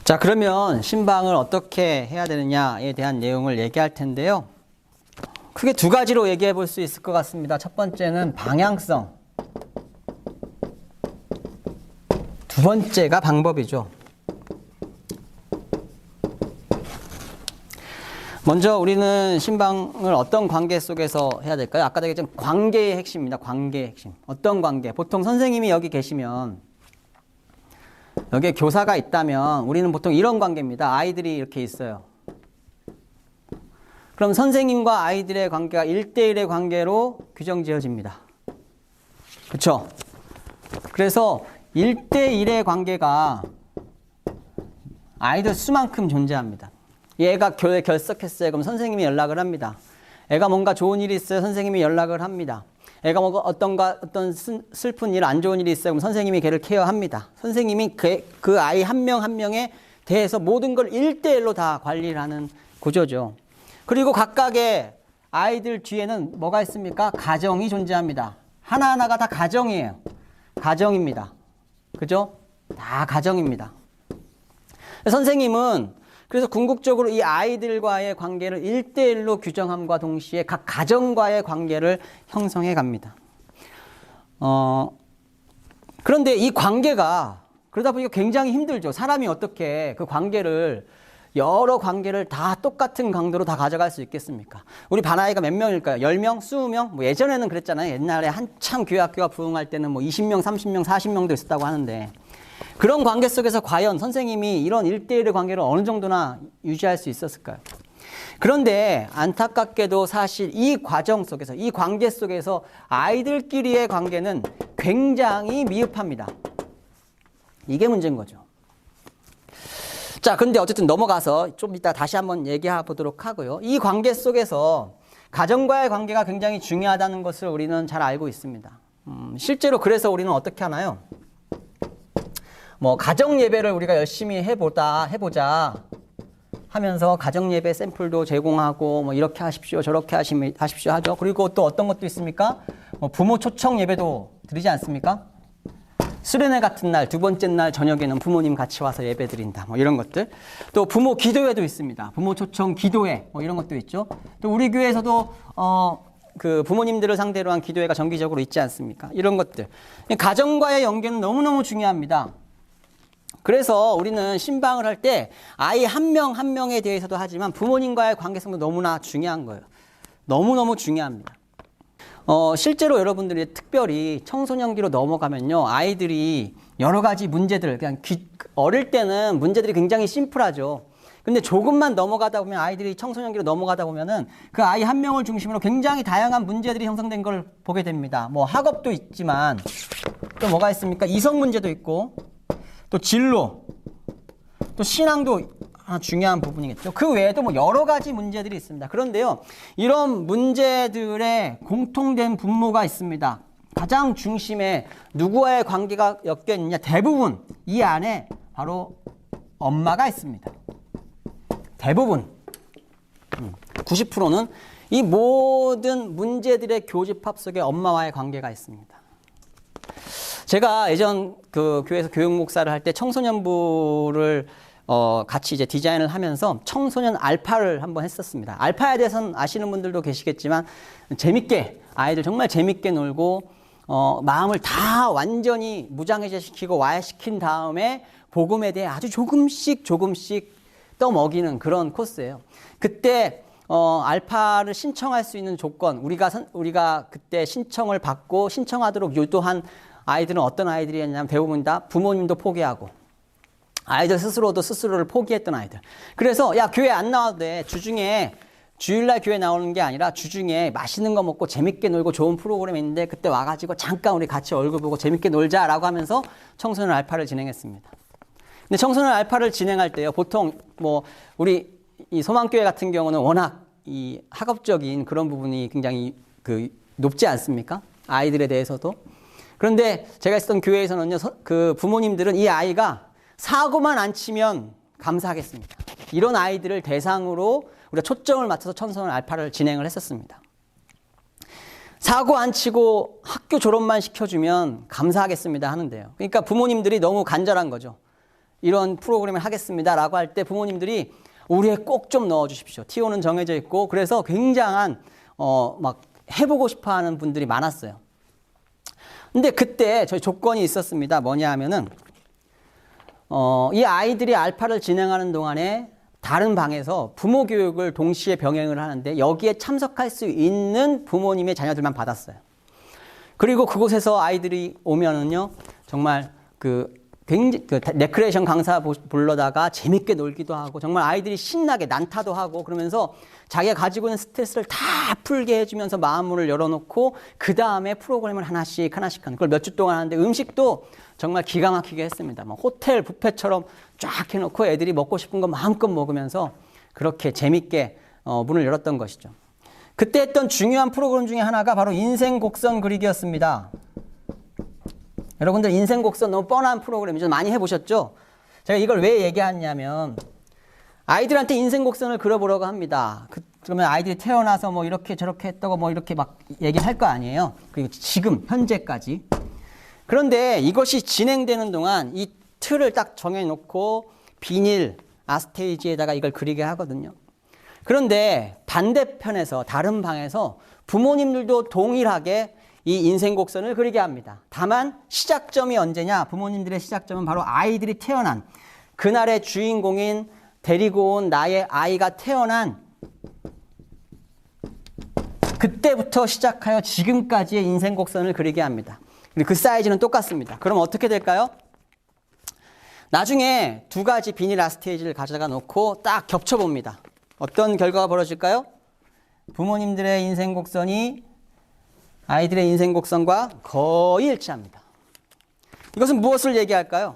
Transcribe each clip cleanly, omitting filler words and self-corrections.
자, 그러면 신방을 어떻게 해야 되느냐에 대한 내용을 얘기할 텐데요. 크게 두 가지로 얘기해 볼 수 있을 것 같습니다. 첫 번째는 방향성. 두 번째가 방법이죠. 먼저 우리는 신방을 어떤 관계 속에서 해야 될까요? 아까도 얘기했지만 관계의 핵심입니다. 관계의 핵심. 어떤 관계? 보통 선생님이 여기 계시면 여기에 교사가 있다면 우리는 보통 이런 관계입니다. 아이들이 이렇게 있어요. 그럼 선생님과 아이들의 관계가 1대1의 관계로 규정 지어집니다. 그렇죠? 그래서 1대1의 관계가 아이들 수만큼 존재합니다. 얘가 교회 결석했어요. 그럼 선생님이 연락을 합니다. 애가 뭔가 좋은 일이 있어요. 선생님이 연락을 합니다. 애가 뭔가 어떤 슬픈 일, 안 좋은 일이 있어요. 그럼 선생님이 걔를 케어합니다. 선생님이 그 아이 한 명 한 명에 대해서 모든 걸 1대1로 다 관리를 하는 구조죠. 그리고 각각의 아이들 뒤에는 뭐가 있습니까? 가정이 존재합니다. 하나하나가 다 가정이에요. 가정입니다. 그죠? 다 가정입니다. 선생님은 그래서 궁극적으로 이 아이들과의 관계를 1대1로 규정함과 동시에 각 가정과의 관계를 형성해 갑니다. 그런데 이 관계가 그러다 보니까 굉장히 힘들죠. 사람이 어떻게 그 관계를 여러 관계를 다 똑같은 강도로 다 가져갈 수 있겠습니까? 우리 반 아이가 몇 명일까요? 10명? 20명? 뭐 예전에는 그랬잖아요. 옛날에 한참 교회 학교가 부흥할 때는 뭐 20명, 30명, 40명도 있었다고 하는데 그런 관계 속에서 과연 선생님이 이런 1대1의 관계를 어느 정도나 유지할 수 있었을까요? 그런데 안타깝게도 사실 이 과정 속에서, 이 관계 속에서 아이들끼리의 관계는 굉장히 미흡합니다. 이게 문제인 거죠. 자, 근데 어쨌든 넘어가서 좀 이따 다시 한번 얘기해 보도록 하고요. 이 관계 속에서 가정과의 관계가 굉장히 중요하다는 것을 우리는 잘 알고 있습니다. 실제로 그래서 우리는 어떻게 하나요? 뭐 가정 예배를 우리가 열심히 해보자 하면서 가정 예배 샘플도 제공하고 뭐 이렇게 하십시오, 저렇게 하십시오 하죠. 그리고 또 어떤 것도 있습니까? 뭐 부모 초청 예배도 드리지 않습니까? 수련회 같은 날, 두 번째 날 저녁에는 부모님 같이 와서 예배 드린다. 뭐 이런 것들. 또 부모 기도회도 있습니다. 부모 초청 기도회 뭐 이런 것도 있죠. 또 우리 교회에서도 그 부모님들을 상대로 한 기도회가 정기적으로 있지 않습니까? 이런 것들. 가정과의 연계는 너무너무 중요합니다. 그래서 우리는 신방을 할 때 아이 한 명 한 명에 대해서도 하지만 부모님과의 관계성도 너무나 중요한 거예요. 너무너무 중요합니다. 실제로 여러분들이 특별히 청소년기로 넘어가면요. 아이들이 여러 가지 문제들, 그냥 어릴 때는 문제들이 굉장히 심플하죠. 근데 조금만 넘어가다 보면 아이들이 청소년기로 넘어가다 보면은 그 아이 한 명을 중심으로 굉장히 다양한 문제들이 형성된 걸 보게 됩니다. 뭐 학업도 있지만 또 뭐가 있습니까? 이성 문제도 있고 또 진로, 또 신앙도 하나 중요한 부분이겠죠. 그 외에도 뭐 여러 가지 문제들이 있습니다. 그런데요, 이런 문제들의 공통된 분모가 있습니다. 가장 중심에 누구와의 관계가 엮여 있느냐? 대부분 이 안에 바로 엄마가 있습니다. 대부분 90%는 이 모든 문제들의 교집합 속에 엄마와의 관계가 있습니다. 제가 예전 그 교회에서 교육 목사를 할 때 청소년부를 같이 이제 디자인을 하면서 청소년 알파를 한번 했었습니다. 알파에 대해서는 아시는 분들도 계시겠지만 재밌게 아이들 정말 재밌게 놀고 마음을 다 완전히 무장해제시키고 와해시킨 다음에 복음에 대해 아주 조금씩 떠먹이는 그런 코스예요. 그때 알파를 신청할 수 있는 조건, 우리가 그때 신청을 받고 신청하도록 유도한 아이들은 어떤 아이들이었냐면 대부분 다 부모님도 포기하고 아이들 스스로도 스스로를 포기했던 아이들. 그래서 야, 교회 안 나와도 돼. 주중에 주일날 교회 나오는 게 아니라 주중에 맛있는 거 먹고 재밌게 놀고 좋은 프로그램이 있는데 그때 와가지고 잠깐 우리 같이 얼굴 보고 재밌게 놀자라고 하면서 청소년 알파를 진행했습니다. 근데 청소년 알파를 진행할 때요, 보통 뭐 우리 이 소망교회 같은 경우는 워낙 이 학업적인 그런 부분이 굉장히 높지 않습니까? 아이들에 대해서도. 그런데 제가 있었던 교회에서는요, 그 부모님들은 이 아이가 사고만 안 치면 감사하겠습니다. 이런 아이들을 대상으로 우리가 초점을 맞춰서 청소년 알파를 진행을 했었습니다. 사고 안 치고 학교 졸업만 시켜주면 감사하겠습니다 하는데요. 그러니까 부모님들이 너무 간절한 거죠. 이런 프로그램을 하겠습니다라고 할 때 부모님들이 우리 애 꼭 좀 넣어주십시오. 티오는 정해져 있고 그래서 굉장한 막 해보고 싶어하는 분들이 많았어요. 근데 그때 저희 조건이 있었습니다. 뭐냐 하면은 이 아이들이 알파를 진행하는 동안에 다른 방에서 부모 교육을 동시에 병행을 하는데 여기에 참석할 수 있는 부모님의 자녀들만 받았어요. 그리고 그곳에서 아이들이 오면은요, 정말 레크레이션 강사 불러다가 재밌게 놀기도 하고, 정말 아이들이 신나게 난타도 하고, 그러면서 자기가 가지고 있는 스트레스를 다 풀게 해주면서 마음문을 열어놓고, 그 다음에 프로그램을 하나씩 하는, 그걸 몇 주 동안 하는데 음식도 정말 기가 막히게 했습니다. 뭐 호텔 뷔페처럼 쫙 해놓고 애들이 먹고 싶은 거 마음껏 먹으면서 그렇게 재밌게 문을 열었던 것이죠. 그때 했던 중요한 프로그램 중에 하나가 바로 인생 곡선 그리기였습니다. 여러분들 인생 곡선 너무 뻔한 프로그램이죠. 많이 해보셨죠? 제가 이걸 왜 얘기하냐면 아이들한테 인생 곡선을 그려보라고 합니다. 그러면 아이들이 태어나서 뭐 이렇게 저렇게 했다고 뭐 이렇게 막 얘기할 거 아니에요. 그리고 지금 현재까지. 그런데 이것이 진행되는 동안 이 틀을 딱 정해놓고 비닐 아스테이지에다가 이걸 그리게 하거든요. 그런데 반대편에서 다른 방에서 부모님들도 동일하게 이 인생 곡선을 그리게 합니다. 다만 시작점이 언제냐? 부모님들의 시작점은 바로 아이들이 태어난 그날의 주인공인 데리고 온 나의 아이가 태어난 그때부터 시작하여 지금까지의 인생 곡선을 그리게 합니다. 그 사이즈는 똑같습니다. 그럼 어떻게 될까요? 나중에 두 가지 비닐 아스테이지를 가져다 놓고 딱 겹쳐봅니다. 어떤 결과가 벌어질까요? 부모님들의 인생 곡선이 아이들의 인생 곡선과 거의 일치합니다. 이것은 무엇을 얘기할까요?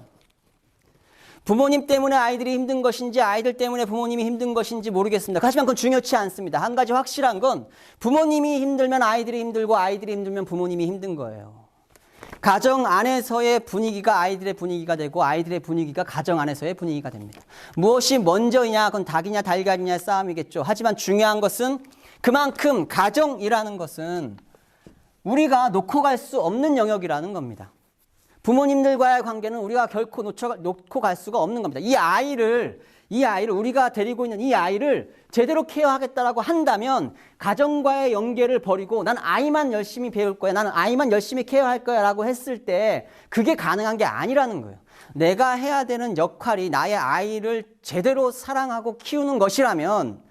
부모님 때문에 아이들이 힘든 것인지 아이들 때문에 부모님이 힘든 것인지 모르겠습니다. 하지만 그건 중요치 않습니다. 한 가지 확실한 건 부모님이 힘들면 아이들이 힘들고 아이들이 힘들면 부모님이 힘든 거예요. 가정 안에서의 분위기가 아이들의 분위기가 되고 아이들의 분위기가 가정 안에서의 분위기가 됩니다. 무엇이 먼저이냐, 그건 닭이냐 달걀이냐의 싸움이겠죠. 하지만 중요한 것은 그만큼 가정이라는 것은 우리가 놓고 갈 수 없는 영역이라는 겁니다. 부모님들과의 관계는 우리가 결코 놓고 갈 수가 없는 겁니다. 이 아이를 우리가 데리고 있는 이 아이를 제대로 케어하겠다라고 한다면 가정과의 연계를 버리고 난 아이만 열심히 배울 거야, 나는 아이만 열심히 케어할 거야 라고 했을 때 그게 가능한 게 아니라는 거예요. 내가 해야 되는 역할이 나의 아이를 제대로 사랑하고 키우는 것이라면,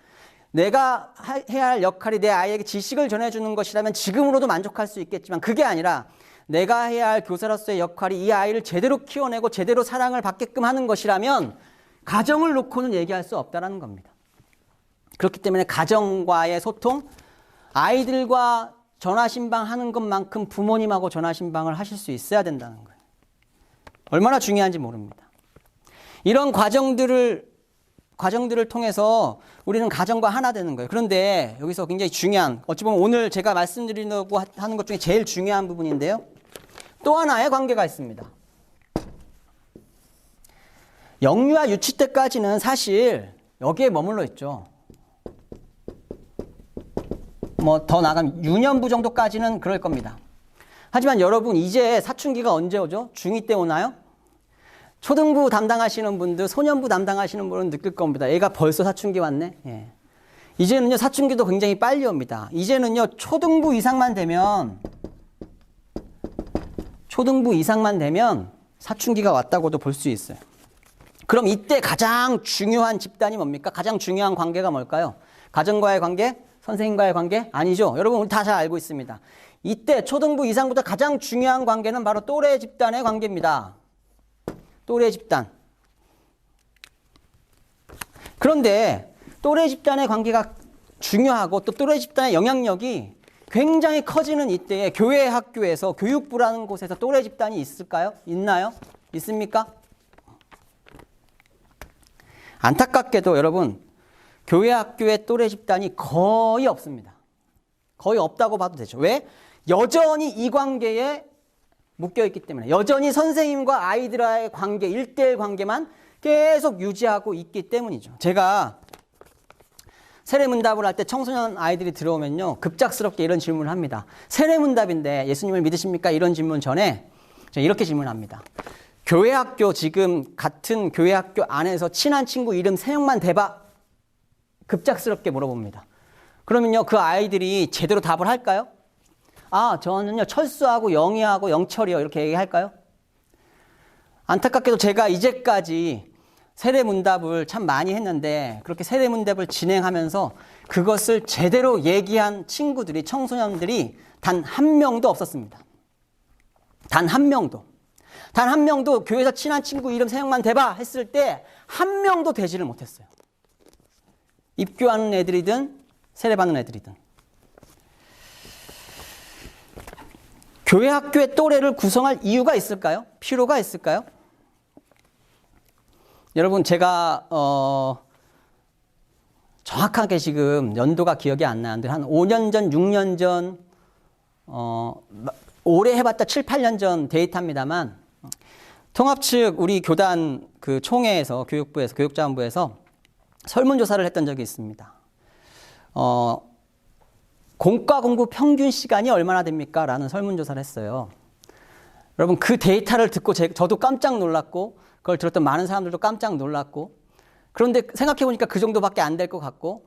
내가 해야 할 역할이 내 아이에게 지식을 전해주는 것이라면 지금으로도 만족할 수 있겠지만, 그게 아니라 내가 해야 할 교사로서의 역할이 이 아이를 제대로 키워내고 제대로 사랑을 받게끔 하는 것이라면 가정을 놓고는 얘기할 수 없다는 겁니다. 그렇기 때문에 가정과의 소통, 아이들과 전화신방 하는 것만큼 부모님하고 전화신방을 하실 수 있어야 된다는 거예요. 얼마나 중요한지 모릅니다. 이런 과정들을 통해서 우리는 가정과 하나 되는 거예요. 그런데 여기서 굉장히 중요한, 어찌 보면 오늘 제가 말씀드리려고 하는 것 중에 제일 중요한 부분인데요. 또 하나의 관계가 있습니다. 영유아 유치 때까지는 사실 여기에 머물러 있죠. 뭐 더 나가면 유년부 정도까지는 그럴 겁니다. 하지만 여러분, 이제 사춘기가 언제 오죠? 중2 때 오나요? 초등부 담당하시는 분들, 소년부 담당하시는 분은 느낄 겁니다. 애가 벌써 사춘기 왔네. 예. 이제는요, 사춘기도 굉장히 빨리 옵니다. 이제는요, 초등부 이상만 되면 사춘기가 왔다고도 볼 수 있어요. 그럼 이때 가장 중요한 집단이 뭡니까? 가장 중요한 관계가 뭘까요? 가정과의 관계? 선생님과의 관계? 아니죠. 여러분, 우리 다 잘 알고 있습니다. 이때 초등부 이상부터 가장 중요한 관계는 바로 또래 집단의 관계입니다. 또래 집단. 그런데 또래 집단의 관계가 중요하고 또 또래 집단의 영향력이 굉장히 커지는 이때에 교회 학교에서 교육부라는 곳에서 또래 집단이 있을까요? 있나요? 있습니까? 안타깝게도 여러분, 교회 학교의 또래 집단이 거의 없습니다. 거의 없다고 봐도 되죠. 왜? 여전히 이 관계에 묶여있기 때문에, 여전히 선생님과 아이들과의 관계, 1대1 관계만 계속 유지하고 있기 때문이죠. 제가 세례문답을 할 때 청소년 아이들이 들어오면요, 급작스럽게 이런 질문을 합니다. 세례문답인데 예수님을 믿으십니까? 이런 질문 전에 제가 이렇게 질문합니다. 교회 학교 지금 같은 교회 학교 안에서 친한 친구 이름 3명만 대봐. 급작스럽게 물어봅니다. 그러면요, 그 아이들이 제대로 답을 할까요? 아, 저는요, 철수하고 영희하고 영철이요. 이렇게 얘기할까요? 안타깝게도 제가 이제까지 세례문답을 참 많이 했는데 그렇게 세례문답을 진행하면서 그것을 제대로 얘기한 친구들이, 청소년들이 단 한 명도 없었습니다. 단 한 명도. 단 한 명도 교회에서 친한 친구 이름 3명만 대봐 했을 때 한 명도 되지를 못했어요. 입교하는 애들이든 세례받는 애들이든. 교회 학교의 또래를 구성할 이유가 있을까요? 필요가 있을까요? 여러분, 제가 정확하게 지금 연도가 기억이 안 나는데 한 5년 전, 6년 전, 오래 해봤다 7, 8년 전 데이터입니다만, 통합 측 우리 교단 그 총회에서, 교육부에서, 교육자원부에서 설문조사를 했던 적이 있습니다. 공과 공부 평균 시간이 얼마나 됩니까? 라는 설문조사를 했어요. 여러분, 그 데이터를 듣고 저도 깜짝 놀랐고, 그걸 들었던 많은 사람들도 깜짝 놀랐고, 그런데 생각해보니까 그 정도밖에 안 될 것 같고,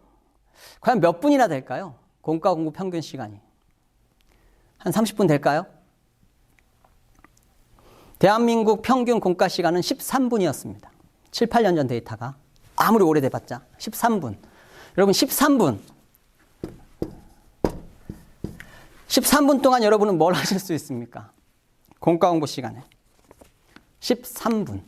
과연 몇 분이나 될까요? 공과 공부 평균 시간이. 한 30분 될까요? 대한민국 평균 공과 시간은 13분이었습니다. 7, 8년 전 데이터가. 아무리 오래돼봤자 13분. 여러분, 13분. 13분 동안 여러분은 뭘 하실 수 있습니까? 공과 공부 시간에. 13분.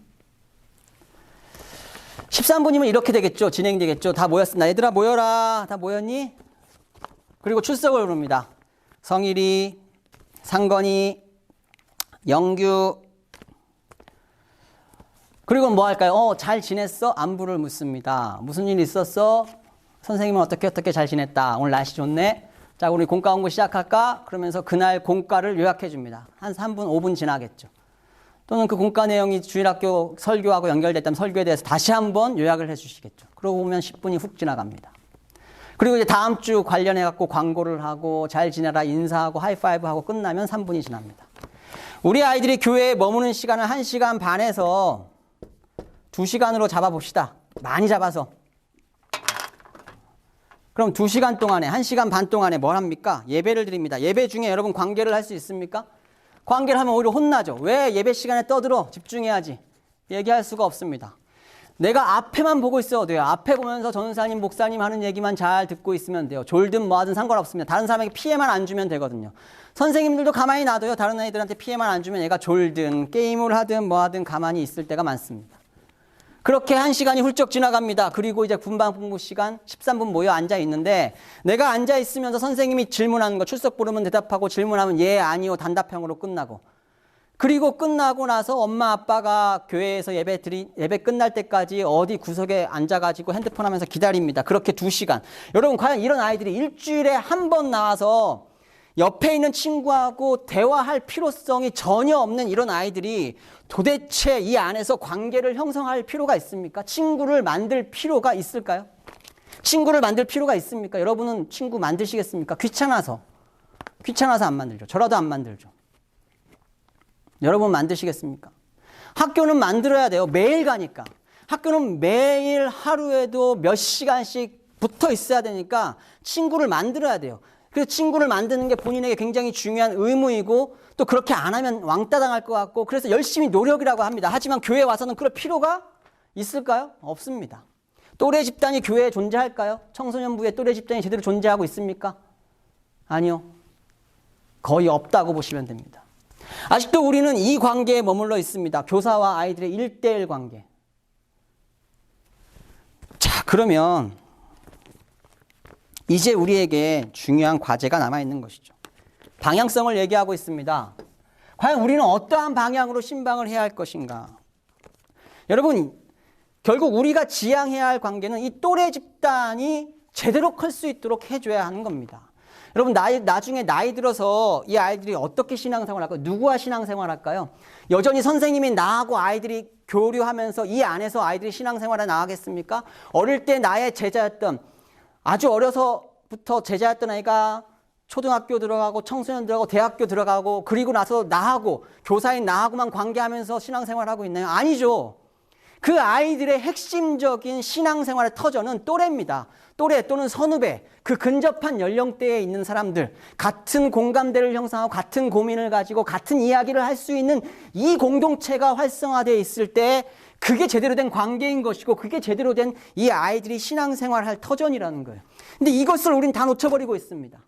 13분이면 이렇게 되겠죠. 진행되겠죠. 다 모였습니다. 얘들아 모여라. 다 모였니? 그리고 출석을 부릅니다. 성일이, 상건이, 영규. 그리고 뭐 할까요? 잘 지냈어? 안부를 묻습니다. 무슨 일 있었어? 선생님은 어떻게 잘 지냈다. 오늘 날씨 좋네. 자, 우리 공과 공부 시작할까? 그러면서 그날 공과를 요약해 줍니다. 한 3분, 5분 지나겠죠. 또는 그 공과 내용이 주일학교 설교하고 연결됐다면 설교에 대해서 다시 한번 요약을 해 주시겠죠. 그러고 보면 10분이 훅 지나갑니다. 그리고 이제 다음 주 관련해 갖고 광고를 하고 잘 지내라 인사하고 하이파이브 하고 끝나면 3분이 지납니다. 우리 아이들이 교회에 머무는 시간을 1시간 반에서 2시간으로 잡아봅시다. 많이 잡아서. 그럼 2시간 동안에, 1시간 반 동안에 뭘 합니까? 예배를 드립니다. 예배 중에 여러분 관계를 할 수 있습니까? 관계를 하면 오히려 혼나죠. 왜 예배 시간에 떠들어? 집중해야지. 얘기할 수가 없습니다. 내가 앞에만 보고 있어도 돼요. 앞에 보면서 전사님, 목사님 하는 얘기만 잘 듣고 있으면 돼요. 졸든 뭐하든 상관없습니다. 다른 사람에게 피해만 안 주면 되거든요. 선생님들도 가만히 놔둬요. 다른 애들한테 피해만 안 주면 얘가 졸든 게임을 하든 뭐하든 가만히 있을 때가 많습니다. 그렇게 1시간이 훌쩍 지나갑니다. 그리고 이제 분방 공부 시간 13분 모여 앉아 있는데 내가 앉아 있으면서 선생님이 질문하는 거 출석 부르면 대답하고 질문하면 예, 아니요, 단답형으로 끝나고 그리고 끝나고 나서 엄마 아빠가 교회에서 예배 끝날 때까지 어디 구석에 앉아가지고 핸드폰 하면서 기다립니다. 그렇게 2시간. 여러분 과연 이런 아이들이 일주일에 한 번 나와서 옆에 있는 친구하고 대화할 필요성이 전혀 없는 이런 아이들이 도대체 이 안에서 관계를 형성할 필요가 있습니까? 친구를 만들 필요가 있을까요? 친구를 만들 필요가 있습니까? 여러분은 친구 만드시겠습니까? 귀찮아서 안 만들죠. 저라도 안 만들죠. 여러분 만드시겠습니까? 학교는 만들어야 돼요. 매일 가니까. 학교는 매일 하루에도 몇 시간씩 붙어 있어야 되니까 친구를 만들어야 돼요. 그래서 친구를 만드는 게 본인에게 굉장히 중요한 의무이고 또 그렇게 안 하면 왕따 당할 것 같고 그래서 열심히 노력이라고 합니다. 하지만 교회에 와서는 그럴 필요가 있을까요? 없습니다. 또래 집단이 교회에 존재할까요? 청소년부에 또래 집단이 제대로 존재하고 있습니까? 아니요. 거의 없다고 보시면 됩니다. 아직도 우리는 이 관계에 머물러 있습니다. 교사와 아이들의 1:1 관계. 자, 그러면 이제 우리에게 중요한 과제가 남아있는 것이죠. 방향성을 얘기하고 있습니다. 과연 우리는 어떠한 방향으로 신방을 해야 할 것인가? 여러분, 결국 우리가 지향해야 할 관계는 이 또래 집단이 제대로 클 수 있도록 해줘야 하는 겁니다. 여러분, 나중에 나이 들어서 이 아이들이 어떻게 신앙생활 할까요? 누구와 신앙생활 할까요? 여전히 선생님이 나하고 아이들이 교류하면서 이 안에서 아이들이 신앙생활에 나가겠습니까? 어릴 때 나의 제자였던 아주 어려서부터 제자였던 아이가 초등학교 들어가고 청소년 들어가고 대학교 들어가고 그리고 나서 나하고 교사인 나하고만 관계하면서 신앙생활하고 있나요? 아니죠. 그 아이들의 핵심적인 신앙생활의 터전은 또래입니다. 또래 또는 선후배, 그 근접한 연령대에 있는 사람들, 같은 공감대를 형성하고 같은 고민을 가지고 같은 이야기를 할 수 있는 이 공동체가 활성화되어 있을 때 그게 제대로 된 관계인 것이고 그게 제대로 된 이 아이들이 신앙생활할 터전이라는 거예요. 근데 이것을 우린 다 놓쳐버리고 있습니다.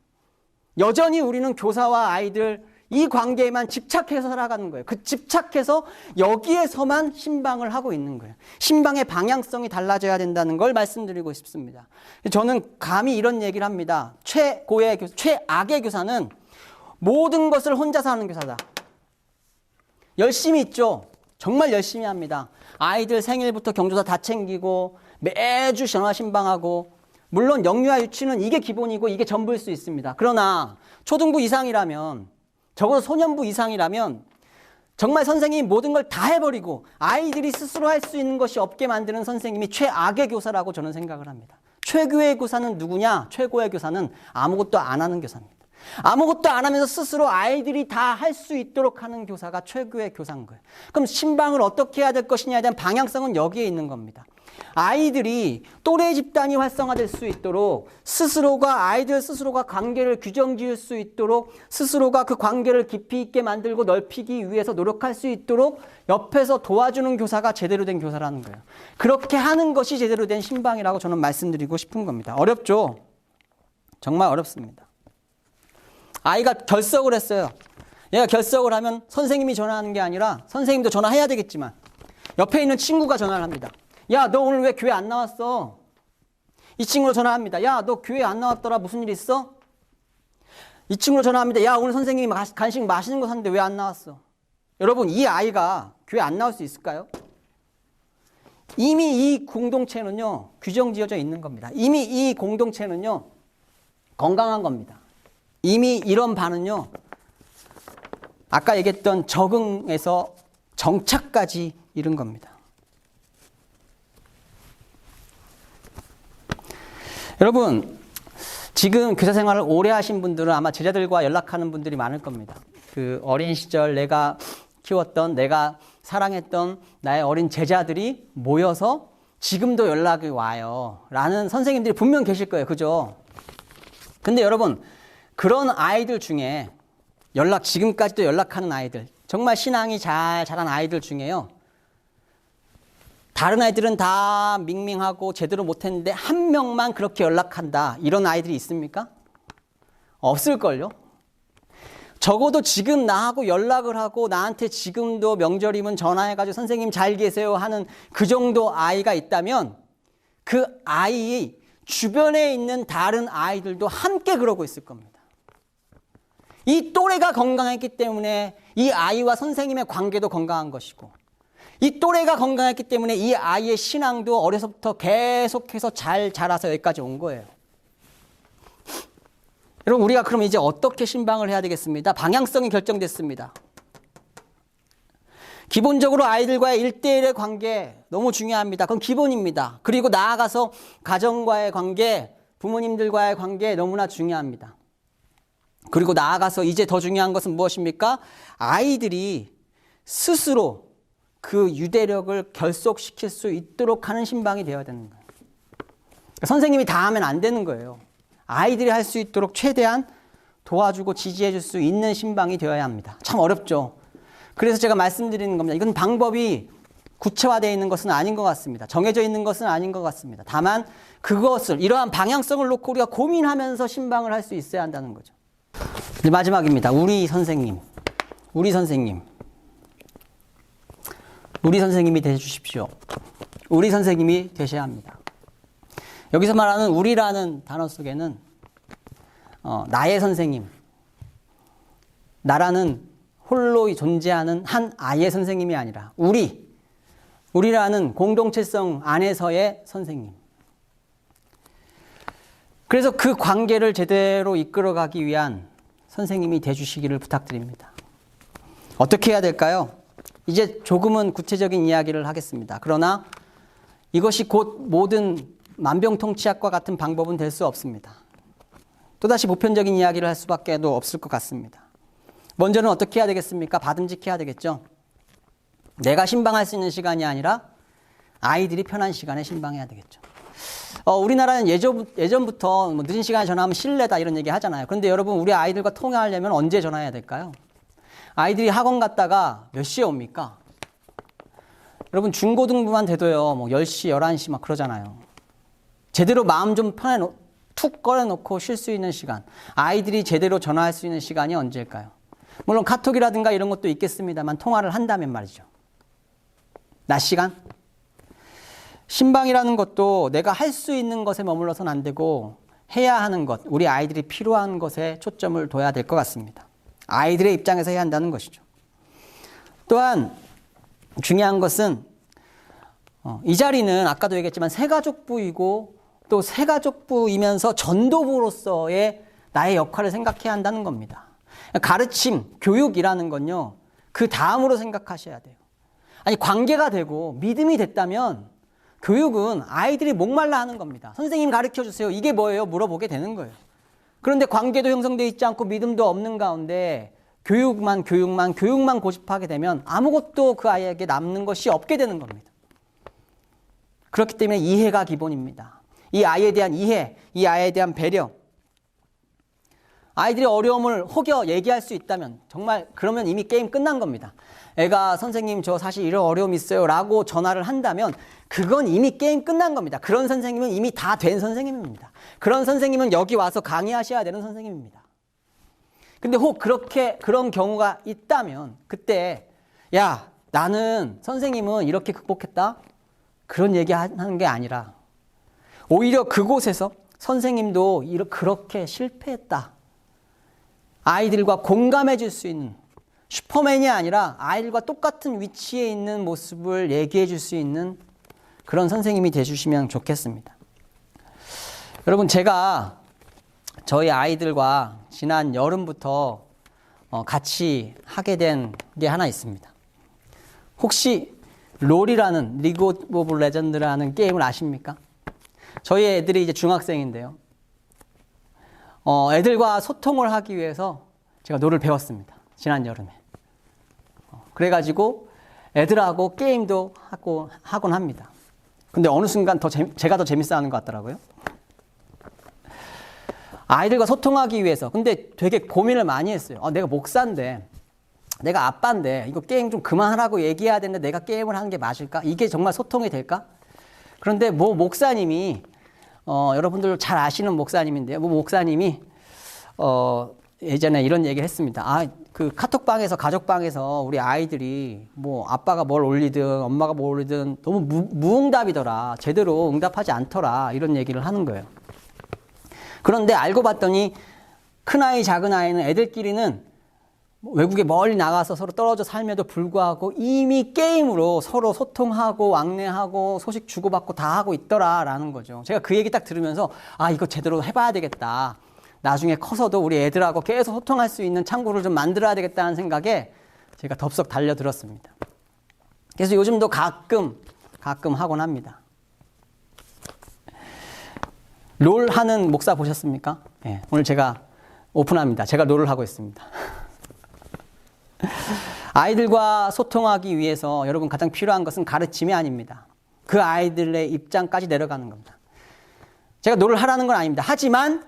여전히 우리는 교사와 아이들 이 관계에만 집착해서 살아가는 거예요. 그 집착해서 여기에서만 신방을 하고 있는 거예요. 신방의 방향성이 달라져야 된다는 걸 말씀드리고 싶습니다. 저는 감히 이런 얘기를 합니다. 최악의 교사는 모든 것을 혼자서 하는 교사다. 열심히 있죠. 정말 열심히 합니다. 아이들 생일부터 경조사 다 챙기고 매주 전화 신방하고 물론 영유아 유치는 이게 기본이고 이게 전부일 수 있습니다. 그러나 초등부 이상이라면 적어도 소년부 이상이라면 정말 선생님이 모든 걸 다 해버리고 아이들이 스스로 할 수 있는 것이 없게 만드는 선생님이 최악의 교사라고 저는 생각을 합니다. 최고의 교사는 누구냐? 최고의 교사는 아무것도 안 하는 교사입니다. 아무것도 안 하면서 스스로 아이들이 다 할 수 있도록 하는 교사가 최고의 교사인 거예요. 그럼 신방을 어떻게 해야 될 것이냐에 대한 방향성은 여기에 있는 겁니다. 아이들이 또래 집단이 활성화될 수 있도록 아이들 스스로가 관계를 규정 지을 수 있도록 스스로가 그 관계를 깊이 있게 만들고 넓히기 위해서 노력할 수 있도록 옆에서 도와주는 교사가 제대로 된 교사라는 거예요. 그렇게 하는 것이 제대로 된 신방이라고 저는 말씀드리고 싶은 겁니다. 어렵죠? 정말 어렵습니다. 아이가 결석을 했어요. 얘가 결석을 하면 선생님이 전화하는 게 아니라 선생님도 전화해야 되겠지만 옆에 있는 친구가 전화를 합니다. 야, 너 오늘 왜 교회 안 나왔어? 이 친구로 전화합니다. 야, 너 교회 안 나왔더라. 무슨 일 있어? 이 친구로 전화합니다. 야, 오늘 선생님이 간식 맛있는 거 샀는데 왜 안 나왔어? 여러분, 이 아이가 교회 안 나올 수 있을까요? 이미 이 공동체는요, 규정 지어져 있는 겁니다. 이미 이 공동체는요, 건강한 겁니다. 이미 이런 반은요, 아까 얘기했던 적응에서 정착까지 이른 겁니다. 여러분, 지금 교사 생활을 오래 하신 분들은 아마 제자들과 연락하는 분들이 많을 겁니다. 그 어린 시절 내가 키웠던, 내가 사랑했던 나의 어린 제자들이 모여서 지금도 연락이 와요. 라는 선생님들이 분명 계실 거예요. 그죠? 근데 여러분, 그런 아이들 중에 지금까지도 연락하는 아이들, 정말 신앙이 잘 자란 아이들 중에요. 다른 아이들은 다 밍밍하고 제대로 못했는데 한 명만 그렇게 연락한다. 이런 아이들이 있습니까? 없을걸요? 적어도 지금 나하고 연락을 하고 나한테 지금도 명절이면 전화해가지고 선생님 잘 계세요 하는 그 정도 아이가 있다면 그 아이 주변에 있는 다른 아이들도 함께 그러고 있을 겁니다. 이 또래가 건강했기 때문에 이 아이와 선생님의 관계도 건강한 것이고 이 또래가 건강했기 때문에 이 아이의 신앙도 어려서부터 계속해서 잘 자라서 여기까지 온 거예요. 여러분, 우리가 그럼 이제 어떻게 신방을 해야 되겠습니다? 방향성이 결정됐습니다. 기본적으로 아이들과의 1대1의 관계 너무 중요합니다. 그건 기본입니다. 그리고 나아가서 가정과의 관계, 부모님들과의 관계 너무나 중요합니다. 그리고 나아가서 이제 더 중요한 것은 무엇입니까? 아이들이 스스로 그 유대력을 결속시킬 수 있도록 하는 신방이 되어야 되는 거예요. 선생님이 다 하면 안 되는 거예요. 아이들이 할 수 있도록 최대한 도와주고 지지해 줄 수 있는 신방이 되어야 합니다. 참 어렵죠. 그래서 제가 말씀드리는 겁니다. 이건 방법이 구체화되어 있는 것은 아닌 것 같습니다. 정해져 있는 것은 아닌 것 같습니다. 다만 이러한 방향성을 놓고 우리가 고민하면서 신방을 할 수 있어야 한다는 거죠. 이제 마지막입니다. 우리 선생님이 되어 주십시오. 우리 선생님이 되셔야 합니다. 여기서 말하는 우리라는 단어 속에는 나의 선생님, 나라는 홀로 존재하는 한 아이의 선생님이 아니라 우리라는 공동체성 안에서의 선생님. 그래서 그 관계를 제대로 이끌어가기 위한 선생님이 되주시기를 부탁드립니다. 어떻게 해야 될까요? 이제 조금은 구체적인 이야기를 하겠습니다. 그러나 이것이 곧 모든 만병통치약과 같은 방법은 될 수 없습니다. 또다시 보편적인 이야기를 할 수밖에 없을 것 같습니다. 먼저는 어떻게 해야 되겠습니까? 바듬직해야 되겠죠. 내가 신방할 수 있는 시간이 아니라 아이들이 편한 시간에 신방해야 되겠죠. 우리나라는 예전부터 뭐 늦은 시간에 전화하면 실례다 이런 얘기 하잖아요. 그런데 여러분, 우리 아이들과 통화하려면 언제 전화해야 될까요? 아이들이 학원 갔다가 몇 시에 옵니까? 여러분, 중고등부만 돼도요, 뭐 10시, 11시 막 그러잖아요. 제대로 마음 좀 툭 꺼내놓고 쉴 수 있는 시간, 아이들이 제대로 전화할 수 있는 시간이 언제일까요? 물론 카톡이라든가 이런 것도 있겠습니다만 통화를 한다면 말이죠. 낮 시간? 신방이라는 것도 내가 할 수 있는 것에 머물러서는 안 되고 해야 하는 것, 우리 아이들이 필요한 것에 초점을 둬야 될 것 같습니다. 아이들의 입장에서 해야 한다는 것이죠. 또한 중요한 것은 이 자리는 아까도 얘기했지만 새가족부이고 또 새가족부이면서 전도부로서의 나의 역할을 생각해야 한다는 겁니다. 가르침, 교육이라는 건요, 그 다음으로 생각하셔야 돼요. 아니, 관계가 되고 믿음이 됐다면 교육은 아이들이 목말라 하는 겁니다. 선생님 가르쳐 주세요. 이게 뭐예요? 물어보게 되는 거예요. 그런데 관계도 형성되어 있지 않고 믿음도 없는 가운데 교육만 고집하게 되면 아무것도 그 아이에게 남는 것이 없게 되는 겁니다. 그렇기 때문에 이해가 기본입니다. 이 아이에 대한 이해, 이 아이에 대한 배려. 아이들이 어려움을 혹여 얘기할 수 있다면 정말 그러면 이미 게임 끝난 겁니다. 애가 선생님 저 사실 이런 어려움이 있어요 라고 전화를 한다면 그건 이미 게임 끝난 겁니다. 그런 선생님은 이미 다 된 선생님입니다. 그런 선생님은 여기 와서 강의하셔야 되는 선생님입니다. 근데 혹 그런 경우가 있다면 그때 야, 나는 선생님은 이렇게 극복했다 그런 얘기 하는 게 아니라 오히려 그곳에서 선생님도 그렇게 실패했다, 아이들과 공감해 줄 수 있는, 슈퍼맨이 아니라 아이들과 똑같은 위치에 있는 모습을 얘기해 줄 수 있는 그런 선생님이 되주시면 좋겠습니다. 여러분, 제가 저희 아이들과 지난 여름부터 같이 하게 된 게 하나 있습니다. 혹시 롤이라는, 리그 오브 레전드라는 게임을 아십니까? 저희 애들이 이제 중학생인데요. 애들과 소통을 하기 위해서 제가 롤을 배웠습니다. 지난 여름에. 그래가지고 애들하고 게임도 하곤 합니다. 근데 어느 순간 제가 더 재밌어 하는 것 같더라고요. 아이들과 소통하기 위해서. 근데 되게 고민을 많이 했어요. 내가 목사인데, 내가 아빠인데, 이거 게임 좀 그만하라고 얘기해야 되는데 내가 게임을 하는 게 맞을까? 이게 정말 소통이 될까? 그런데 목사님이, 여러분들 잘 아시는 목사님인데요. 목사님이, 예전에 이런 얘기를 했습니다. 그 카톡방에서, 가족방에서 우리 아이들이 뭐 아빠가 뭘 올리든 엄마가 뭘 올리든 너무 무응답이더라. 제대로 응답하지 않더라. 이런 얘기를 하는 거예요. 그런데 알고 봤더니 큰아이, 작은아이는 애들끼리는 외국에 멀리 나가서 서로 떨어져 살면도 불구하고 이미 게임으로 서로 소통하고 왕래하고 소식 주고받고 다 하고 있더라라는 거죠. 제가 그 얘기 딱 들으면서 이거 제대로 해봐야 되겠다. 나중에 커서도 우리 애들하고 계속 소통할 수 있는 창구를 좀 만들어야 되겠다는 생각에 제가 덥석 달려들었습니다. 그래서 요즘도 가끔 하곤 합니다. 롤 하는 목사 보셨습니까? 네, 오늘 제가 오픈합니다. 제가 롤을 하고 있습니다. 아이들과 소통하기 위해서 여러분 가장 필요한 것은 가르침이 아닙니다. 그 아이들의 입장까지 내려가는 겁니다. 제가 롤을 하라는 건 아닙니다. 하지만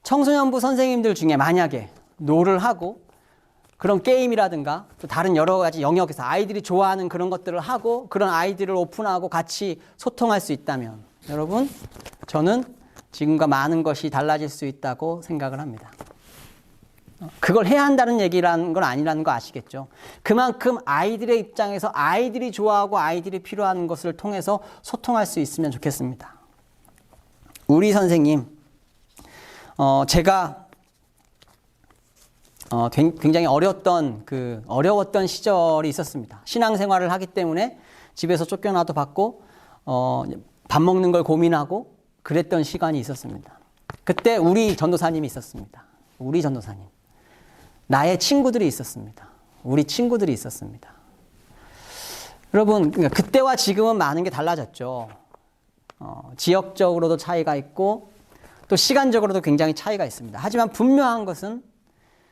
청소년부 선생님들 중에 만약에 롤을 하고 그런 게임이라든가 또 다른 여러 가지 영역에서 아이들이 좋아하는 그런 것들을 하고 그런 아이들을 오픈하고 같이 소통할 수 있다면 여러분, 저는 지금과 많은 것이 달라질 수 있다고 생각을 합니다. 그걸 해야 한다는 얘기라는 건 아니라는 거 아시겠죠? 그만큼 아이들의 입장에서 아이들이 좋아하고 아이들이 필요한 것을 통해서 소통할 수 있으면 좋겠습니다. 우리 선생님, 제가 굉장히 어려웠던 시절이 있었습니다. 신앙생활을 하기 때문에 집에서 쫓겨나도 받고 밥 먹는 걸 고민하고 그랬던 시간이 있었습니다. 그때 우리 전도사님이 있었습니다. 우리 전도사님. 나의 친구들이 있었습니다. 우리 친구들이 있었습니다. 여러분, 그때와 지금은 많은 게 달라졌죠. 지역적으로도 차이가 있고 또 시간적으로도 굉장히 차이가 있습니다. 하지만 분명한 것은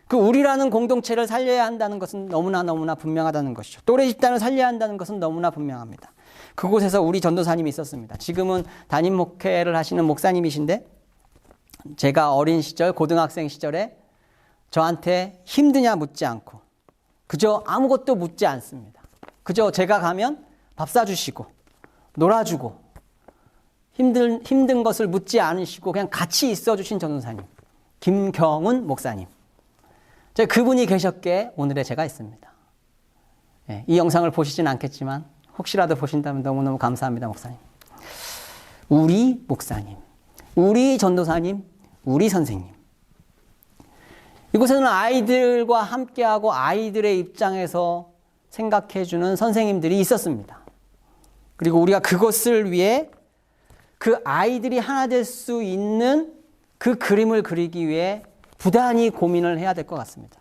그 우리라는 공동체를 살려야 한다는 것은 너무나 분명하다는 것이죠. 또래 집단을 살려야 한다는 것은 너무나 분명합니다. 그곳에서 우리 전도사님이 있었습니다. 지금은 담임 목회를 하시는 목사님이신데 제가 어린 시절 고등학생 시절에 저한테 힘드냐 묻지 않고 그저 아무것도 묻지 않습니다. 그저 제가 가면 밥 사주시고 놀아주고 힘든 것을 묻지 않으시고 그냥 같이 있어주신 전도사님 김경훈 목사님. 그분이 계셨기에 오늘의 제가 있습니다. 이 영상을 보시진 않겠지만 혹시라도 보신다면 너무너무 감사합니다. 목사님. 우리 목사님, 우리 전도사님, 우리 선생님. 이곳에는 아이들과 함께하고 아이들의 입장에서 생각해주는 선생님들이 있었습니다. 그리고 우리가 그것을 위해 그 아이들이 하나 될 수 있는 그 그림을 그리기 위해 부단히 고민을 해야 될 것 같습니다.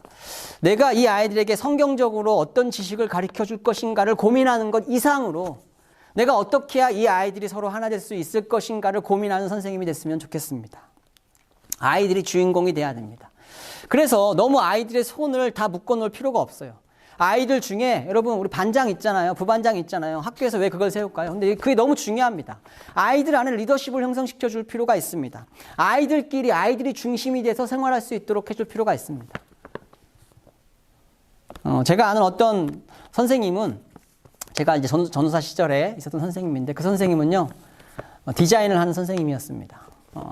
내가 이 아이들에게 성경적으로 어떤 지식을 가르쳐 줄 것인가를 고민하는 것 이상으로 내가 어떻게 해야 이 아이들이 서로 하나 될 수 있을 것인가를 고민하는 선생님이 됐으면 좋겠습니다. 아이들이 주인공이 돼야 됩니다. 그래서 너무 아이들의 손을 다 묶어 놓을 필요가 없어요. 아이들 중에 여러분 우리 반장 있잖아요. 부반장 있잖아요. 학교에서 왜 그걸 세울까요? 근데 그게 너무 중요합니다. 아이들 안에 리더십을 형성시켜 줄 필요가 있습니다. 아이들끼리 아이들이 중심이 돼서 생활할 수 있도록 해줄 필요가 있습니다. 제가 아는 어떤 선생님은 제가 이제 전도사 시절에 있었던 선생님인데 그 선생님은요 디자인을 하는 선생님이었습니다.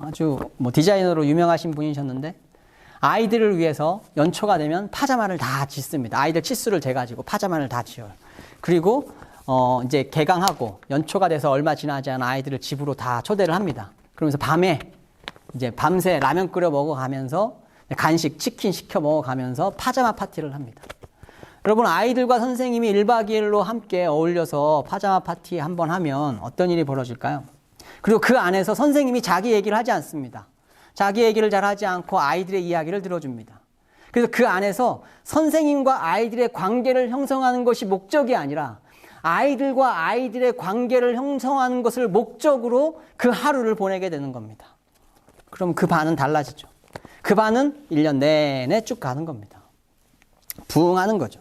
아주 디자이너로 유명하신 분이셨는데 아이들을 위해서 연초가 되면 파자마를 다 짓습니다. 아이들 치수를 재가지고 파자마를 다 지어요. 그리고 이제 개강하고 연초가 돼서 얼마 지나지 않은 아이들을 집으로 다 초대를 합니다. 그러면서 밤에 이제 밤새 라면 끓여 먹어가면서 간식 치킨 시켜 먹어가면서 파자마 파티를 합니다. 여러분 아이들과 선생님이 1박 2일로 함께 어울려서 파자마 파티 한번 하면 어떤 일이 벌어질까요? 그리고 그 안에서 선생님이 자기 얘기를 하지 않습니다. 자기 얘기를 잘 하지 않고 아이들의 이야기를 들어줍니다. 그래서 그 안에서 선생님과 아이들의 관계를 형성하는 것이 목적이 아니라 아이들과 아이들의 관계를 형성하는 것을 목적으로 그 하루를 보내게 되는 겁니다. 그럼 그 반은 달라지죠. 그 반은 1년 내내 쭉 가는 겁니다. 부응하는 거죠.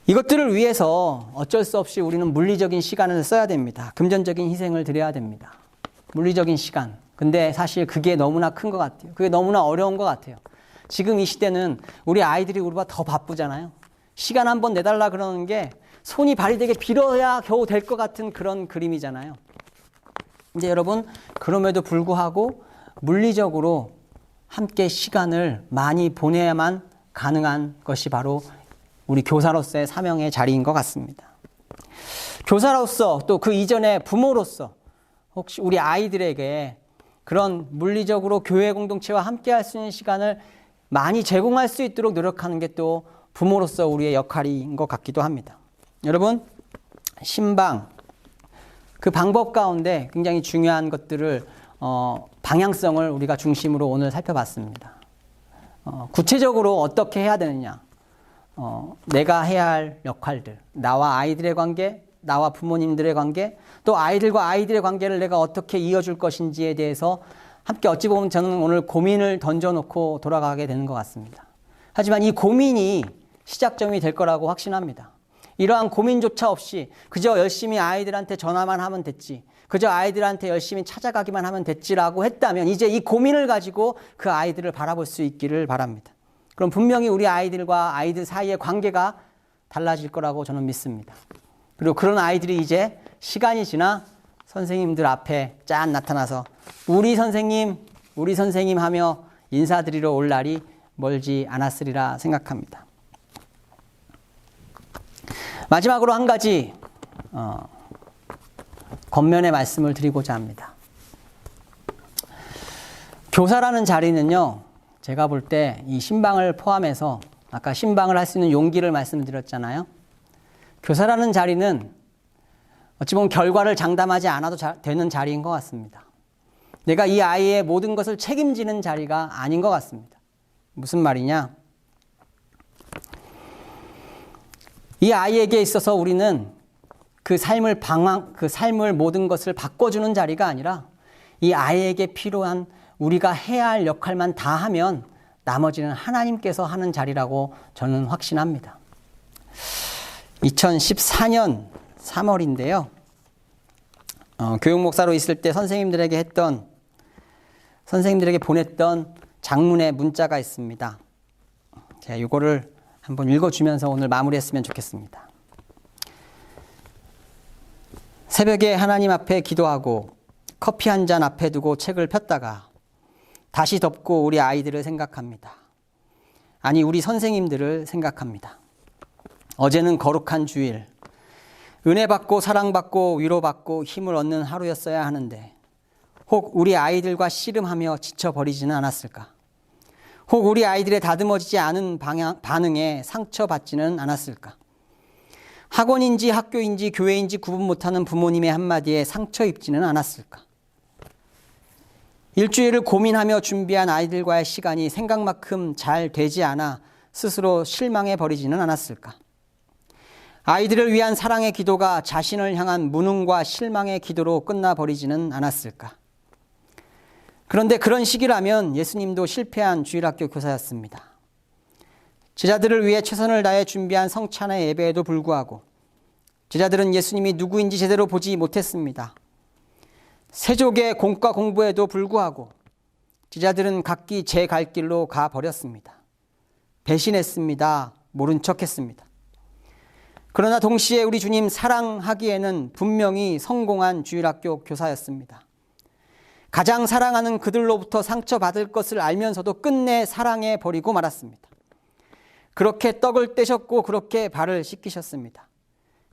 이것들을 위해서 어쩔 수 없이 우리는 물리적인 시간을 써야 됩니다. 금전적인 희생을 드려야 됩니다. 물리적인 시간. 근데 사실 그게 너무나 큰 것 같아요. 그게 너무나 어려운 것 같아요. 지금 이 시대는 우리 아이들이 우리보다 더 바쁘잖아요. 시간 한번 내달라 그러는 게 손이 발이 되게 빌어야 겨우 될 것 같은 그런 그림이잖아요. 이제 여러분 그럼에도 불구하고 물리적으로 함께 시간을 많이 보내야만 가능한 것이 바로 우리 교사로서의 사명의 자리인 것 같습니다. 교사로서 또 그 이전에 부모로서 혹시 우리 아이들에게 그런 물리적으로 교회 공동체와 함께 할 수 있는 시간을 많이 제공할 수 있도록 노력하는 게 또 부모로서 우리의 역할인 것 같기도 합니다. 여러분 신방 그 방법 가운데 굉장히 중요한 것들을 방향성을 우리가 중심으로 오늘 살펴봤습니다. 구체적으로 어떻게 해야 되느냐 내가 해야 할 역할들 나와 아이들의 관계 나와 부모님들의 관계 또 아이들과 아이들의 관계를 내가 어떻게 이어줄 것인지에 대해서 함께 어찌 보면 저는 오늘 고민을 던져놓고 돌아가게 되는 것 같습니다. 하지만 이 고민이 시작점이 될 거라고 확신합니다. 이러한 고민조차 없이 그저 열심히 아이들한테 전화만 하면 됐지 그저 아이들한테 열심히 찾아가기만 하면 됐지라고 했다면 이제 이 고민을 가지고 그 아이들을 바라볼 수 있기를 바랍니다. 그럼 분명히 우리 아이들과 아이들 사이의 관계가 달라질 거라고 저는 믿습니다. 그리고 그런 아이들이 이제 시간이 지나 선생님들 앞에 짠 나타나서 우리 선생님 하며 인사드리러 올 날이 멀지 않았으리라 생각합니다. 마지막으로 한 가지 겉면의 말씀을 드리고자 합니다. 교사라는 자리는요. 제가 볼 때 이 신방을 포함해서 아까 신방을 할 수 있는 용기를 말씀드렸잖아요. 교사라는 자리는 어찌 보면 결과를 장담하지 않아도 되는 자리인 것 같습니다. 내가 이 아이의 모든 것을 책임지는 자리가 아닌 것 같습니다. 무슨 말이냐? 이 아이에게 있어서 우리는 그 삶을 모든 것을 바꿔주는 자리가 아니라 이 아이에게 필요한 우리가 해야 할 역할만 다 하면 나머지는 하나님께서 하는 자리라고 저는 확신합니다. 2014년 3월인데요. 교육목사로 있을 때 선생님들에게 보냈던 장문의 문자가 있습니다. 제가 이거를 한번 읽어주면서 오늘 마무리했으면 좋겠습니다. 새벽에 하나님 앞에 기도하고 커피 한 잔 앞에 두고 책을 폈다가 다시 덮고 우리 아이들을 생각합니다. 아니, 우리 선생님들을 생각합니다. 어제는 거룩한 주일, 은혜 받고 사랑받고 위로받고 힘을 얻는 하루였어야 하는데 혹 우리 아이들과 씨름하며 지쳐버리지는 않았을까? 혹 우리 아이들의 다듬어지지 않은 반응에 상처받지는 않았을까? 학원인지 학교인지 교회인지 구분 못하는 부모님의 한마디에 상처 입지는 않았을까? 일주일을 고민하며 준비한 아이들과의 시간이 생각만큼 잘 되지 않아 스스로 실망해 버리지는 않았을까? 아이들을 위한 사랑의 기도가 자신을 향한 무능과 실망의 기도로 끝나버리지는 않았을까? 그런데 그런 시기라면 예수님도 실패한 주일학교 교사였습니다. 제자들을 위해 최선을 다해 준비한 성찬의 예배에도 불구하고 제자들은 예수님이 누구인지 제대로 보지 못했습니다. 세족의 공과 공부에도 불구하고 제자들은 각기 제 갈 길로 가버렸습니다. 배신했습니다. 모른 척했습니다. 그러나 동시에 우리 주님 사랑하기에는 분명히 성공한 주일학교 교사였습니다. 가장 사랑하는 그들로부터 상처받을 것을 알면서도 끝내 사랑해 버리고 말았습니다. 그렇게 떡을 떼셨고 그렇게 발을 씻기셨습니다.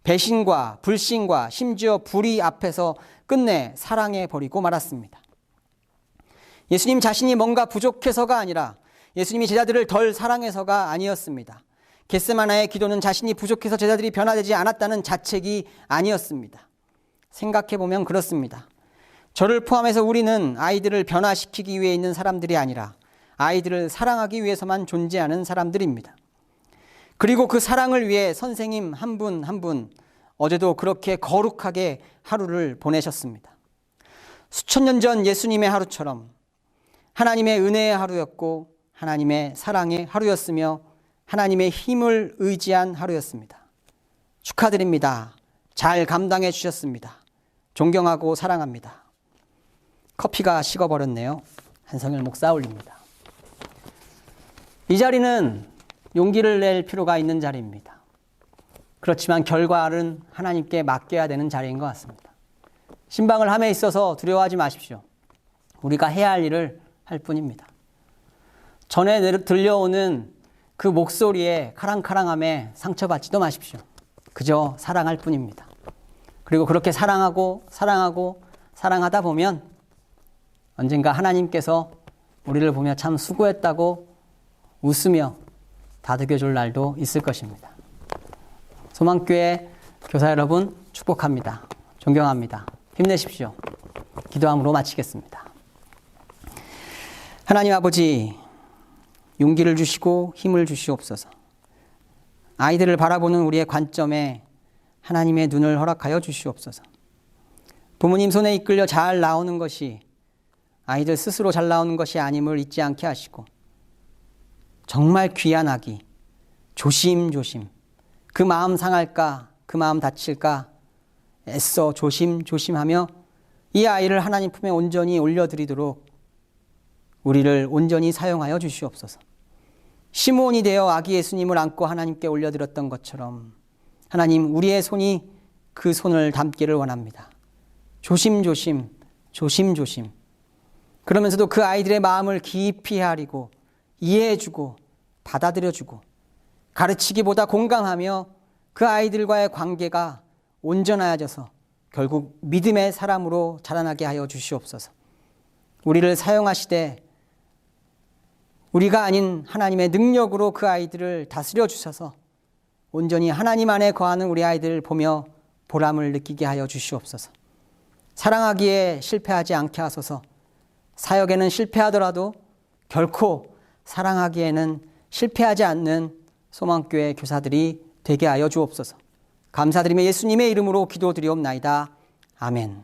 배신과 불신과 심지어 불의 앞에서 끝내 사랑해 버리고 말았습니다. 예수님 자신이 뭔가 부족해서가 아니라 예수님이 제자들을 덜 사랑해서가 아니었습니다. 겟세마나의 기도는 자신이 부족해서 제자들이 변화되지 않았다는 자책이 아니었습니다. 생각해보면 그렇습니다. 저를 포함해서 우리는 아이들을 변화시키기 위해 있는 사람들이 아니라 아이들을 사랑하기 위해서만 존재하는 사람들입니다. 그리고 그 사랑을 위해 선생님 한 분 한 분 어제도 그렇게 거룩하게 하루를 보내셨습니다. 수천 년 전 예수님의 하루처럼 하나님의 은혜의 하루였고 하나님의 사랑의 하루였으며 하나님의 힘을 의지한 하루였습니다. 축하드립니다. 잘 감당해 주셨습니다. 존경하고 사랑합니다. 커피가 식어버렸네요. 한성일 목사 올립니다. 이 자리는 용기를 낼 필요가 있는 자리입니다. 그렇지만 결과는 하나님께 맡겨야 되는 자리인 것 같습니다. 신방을 함에 있어서 두려워하지 마십시오. 우리가 해야 할 일을 할 뿐입니다. 전에 들려오는 그 목소리에 카랑카랑함에 상처받지도 마십시오. 그저 사랑할 뿐입니다. 그리고 그렇게 사랑하고 사랑하다 보면 언젠가 하나님께서 우리를 보며 참 수고했다고 웃으며 다독여줄 날도 있을 것입니다. 소망교회 교사 여러분 축복합니다. 존경합니다. 힘내십시오. 기도함으로 마치겠습니다. 하나님 아버지, 용기를 주시고 힘을 주시옵소서. 아이들을 바라보는 우리의 관점에 하나님의 눈을 허락하여 주시옵소서. 부모님 손에 이끌려 잘 나오는 것이 아이들 스스로 잘 나오는 것이 아님을 잊지 않게 하시고 정말 귀한 아기 조심조심 그 마음 상할까 그 마음 다칠까 애써 조심조심하며 이 아이를 하나님 품에 온전히 올려드리도록 우리를 온전히 사용하여 주시옵소서. 시므온이 되어 아기 예수님을 안고 하나님께 올려드렸던 것처럼 하나님 우리의 손이 그 손을 담기를 원합니다. 조심조심 그러면서도 그 아이들의 마음을 깊이 헤아리고 이해해주고 받아들여주고 가르치기보다 공감하며 그 아이들과의 관계가 온전해져서 결국 믿음의 사람으로 자라나게 하여 주시옵소서. 우리를 사용하시되 우리가 아닌 하나님의 능력으로 그 아이들을 다스려 주셔서 온전히 하나님 안에 거하는 우리 아이들을 보며 보람을 느끼게 하여 주시옵소서. 사랑하기에 실패하지 않게 하소서. 사역에는 실패하더라도 결코 사랑하기에는 실패하지 않는 소망교회 교사들이 되게 하여 주옵소서. 감사드리며 예수님의 이름으로 기도드리옵나이다. 아멘.